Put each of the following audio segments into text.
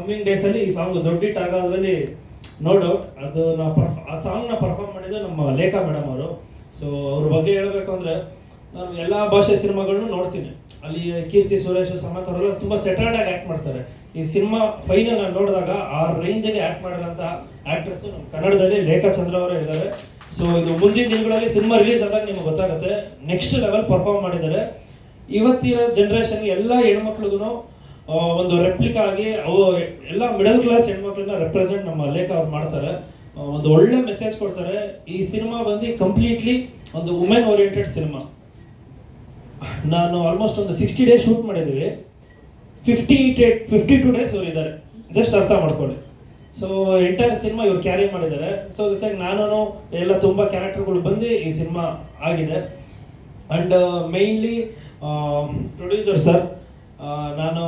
Coming ಡೇಸಲ್ಲಿ ಈ song ದೊಡ್ಡ ಹಿಟ್ ಆಗೋದ್ರಲ್ಲಿ ನೋ ಡೌಟ್. ಅದು ಆ ಸಾಂಗ್ನ ಪರ್ಫಾರ್ಮ್ ಮಾಡಿದ್ದು ನಮ್ಮ ಲೇಖಾ ಮೇಡಮ್ ಅವರು. ಸೊ ಅವ್ರ ಬಗ್ಗೆ ಹೇಳಬೇಕು ಅಂದರೆ, ನಾನು ಎಲ್ಲ ಭಾಷೆ ಸಿನಿಮಾಗಳನ್ನು ನೋಡ್ತೀನಿ. ಅಲ್ಲಿ ಕೀರ್ತಿ ಸುರೇಶ್ ಸಮಂತ್ ಅವರೆಲ್ಲ ತುಂಬ ಸೆಟಲ್ಡ್ ಆಗಿ ಆ್ಯಕ್ಟ್ ಮಾಡ್ತಾರೆ. ಈ ಸಿನಿಮಾ ಫೈನಲ್ ನಾನು ನೋಡಿದಾಗ ಆ ರೇಂಜಲ್ಲಿ ಆ್ಯಕ್ಟ್ ಮಾಡಿರೋಂಥ ಆ್ಯಕ್ಟ್ರೆಸ್ಸು ನಮ್ಮ ಕನ್ನಡದಲ್ಲಿ ಲೇಖಾ ಚಂದ್ರ ಅವರೇ ಇದ್ದಾರೆ. ಸೊ ಇದು ಮುಂದಿನ ದಿನಗಳಲ್ಲಿ ಸಿನಿಮಾ ರಿಲೀಸ್ ಆದಾಗ ನಿಮ್ಗೆ ಗೊತ್ತಾಗುತ್ತೆ, ನೆಕ್ಸ್ಟ್ ಲೆವೆಲ್ ಪರ್ಫಾರ್ಮ್ ಮಾಡಿದ್ದಾರೆ. ಇವತ್ತಿನ ಜನ್ರೇಷನ್ಗೆ ಎಲ್ಲ ಹೆಣ್ಮಕ್ಳಿಗೂ ಒಂದು ರೆಪ್ಲಿಕಾ ಆಗಿ ಅವು ಎಲ್ಲ ಮಿಡಲ್ ಕ್ಲಾಸ್ ಹೆಣ್ಮಕ್ಳನ್ನ ರೆಪ್ರೆಸೆಂಟ್ ನಮ್ಮ ಲೇಖಾ ಅವ್ರು ಮಾಡ್ತಾರೆ. ಒಂದು ಒಳ್ಳೆ ಮೆಸೇಜ್ ಕೊಡ್ತಾರೆ. ಈ ಸಿನಿಮಾ ಬಂದು ಕಂಪ್ಲೀಟ್ಲಿ ಒಂದು ವುಮೆನ್ ಓರಿಯೆಂಟೆಡ್ ಸಿನಿಮಾ. ನಾನು ಆಲ್ಮೋಸ್ಟ್ ಒಂದು 60 ಡೇಸ್ ಶೂಟ್ ಮಾಡಿದ್ದೀವಿ. 52 ಡೇಸ್ ಅವ್ರು ಇದ್ದಾರೆ, ಜಸ್ಟ್ ಅರ್ಥ ಮಾಡ್ಕೊಳ್ಳಿ. ಸೊ ಎಂಟೈರ್ ಸಿನಿಮಾ ಇವ್ರು ಕ್ಯಾರಿ ಮಾಡಿದ್ದಾರೆ. ಸೊ ಜೊತೆಗೆ ನಾನು ಎಲ್ಲ ತುಂಬ ಕ್ಯಾರೆಕ್ಟರ್ಗಳು ಬಂದು ಈ ಸಿನಿಮಾ ಆಗಿದೆ. ಆ್ಯಂಡ್ ಮೇಯ್ನ್ಲಿ ಪ್ರೊಡ್ಯೂಸರ್ ಸರ್, ನಾನು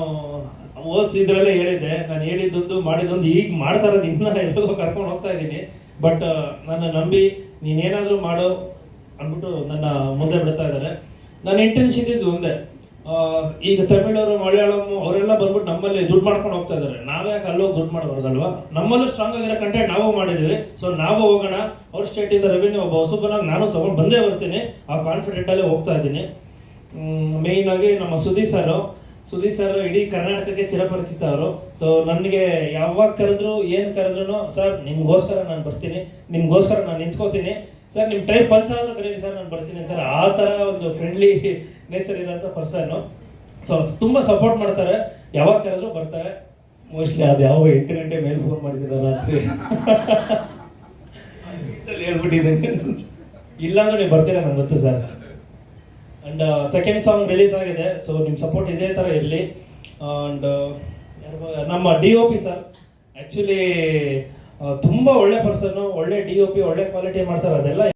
ಇದರಲ್ಲೇ ಹೇಳಿದ್ದೆ, ನಾನು ಹೇಳಿದ್ದೊಂದು ಮಾಡಿದ್ದೊಂದು ಈಗ ಮಾಡ್ತಾ ಇರೋದು ಇನ್ನೂ ಎಲ್ಲೋ ಕರ್ಕೊಂಡು ಹೋಗ್ತಾ ಇದ್ದೀನಿ. ಬಟ್ ನನ್ನ ನಂಬಿ ನೀನೇನಾದರೂ ಮಾಡು ಅಂದ್ಬಿಟ್ಟು ನನ್ನ ಮುಂದೆ ಬಿಡ್ತಾ ಇದ್ದಾರೆ. ನನ್ನ ಇಂಟೆನ್ಷನ್ ಇದ್ದಿದ್ದು ಒಂದೇ, ಈಗ ತಮಿಳವರು ಮಲಯಾಳಂ ಅವರೆಲ್ಲ ಬಂದ್ಬಿಟ್ಟು ನಮ್ಮಲ್ಲಿ ದುಡ್ಡು ಮಾಡ್ಕೊಂಡು ಹೋಗ್ತಾ ಇದ್ದಾರೆ. ನಾವ್ಯಾಕೆ ಅಲ್ಲೋಗಿ ದುಡ್ಡು ಮಾಡಬಾರ್ದಲ್ವಾ? ನಮ್ಮಲ್ಲೂ ಸ್ಟ್ರಾಂಗ್ ಆಗಿರೋ ಕಂಟೆಂಟ್ ನಾವು ಮಾಡಿದ್ದೀವಿ. ಸೊ ನಾವು ಹೋಗೋಣ, ಅವ್ರ ಸ್ಟೇಟಿಂದ ರೆವಿನ್ಯೂ ಒಬ್ಬ ಹೊಸಬನಾಗಿ ನಾನು ತೊಗೊಂಡು ಬಂದೇ ಬರ್ತೀನಿ, ಆ ಕಾನ್ಫಿಡೆಂಟಲ್ಲೇ ಹೋಗ್ತಾ ಇದ್ದೀನಿ. ಮೇಯ್ನಾಗಿ ನಮ್ಮ ಸುದೀಪ್ ಸರ್ ಇಡೀ ಕರ್ನಾಟಕಕ್ಕೆ ಚಿರಪರಿಚಿತ ಅವರು. ಸೊ ನನಗೆ ಯಾವಾಗ ಕರೆದ್ರು ಏನು ಕರೆದ್ರು, ಸರ್ ನಿಮಗೋಸ್ಕರ ನಾನು ಬರ್ತೀನಿ, ನಿಮಗೋಸ್ಕರ ನಾನು ನಿಂತ್ಕೋತೀನಿ, ಸರ್ ನಿಮ್ಮ ಟೈಮ್ ಪಂಚಾದ್ರೂ ಕರೀರಿ ಸರ್ ನಾನು ಬರ್ತೀನಿ ಅಂತಾರೆ. ಆ ಥರ ಒಂದು ಫ್ರೆಂಡ್ಲಿ ನೇಚರ್ ಇರೋಂಥ ಪರ್ಸನ್ನು. ಸೊ ತುಂಬ ಸಪೋರ್ಟ್ ಮಾಡ್ತಾರೆ, ಯಾವಾಗ ಕರೆದ್ರು ಬರ್ತಾರೆ. ಮೋಸ್ಟ್ಲಿ ಅದು ಯಾವಾಗ 8 ಗಂಟೆ ಮೇಲೆ ಫೋನ್ ಮಾಡಿದ್ದೀರ ರಾತ್ರಿ ಹೇಳ್ಬಿಟ್ಟಿದ್ದೀನಿ, ಇಲ್ಲಾಂದ್ರೆ ನೀವು ಬರ್ತೀರಾ ನಂಗೆ ಗೊತ್ತು sir. And second song release ಆಗಿದೆ. ಸೊ ನಿಮ್ಮ ಸಪೋರ್ಟ್ ಇದೇ ಥರ ಇರಲಿ. ಆ್ಯಂಡ್ ನಮ್ಮ DOP ಸರ್ ಆ್ಯಕ್ಚುಲಿ ತುಂಬ ಒಳ್ಳೆ ಪರ್ಸನ್ನು, ಒಳ್ಳೆ DOP, ಒಳ್ಳೆ ಕ್ವಾಲಿಟಿ ಮಾಡ್ತಾರೆ. ಅದೆಲ್ಲ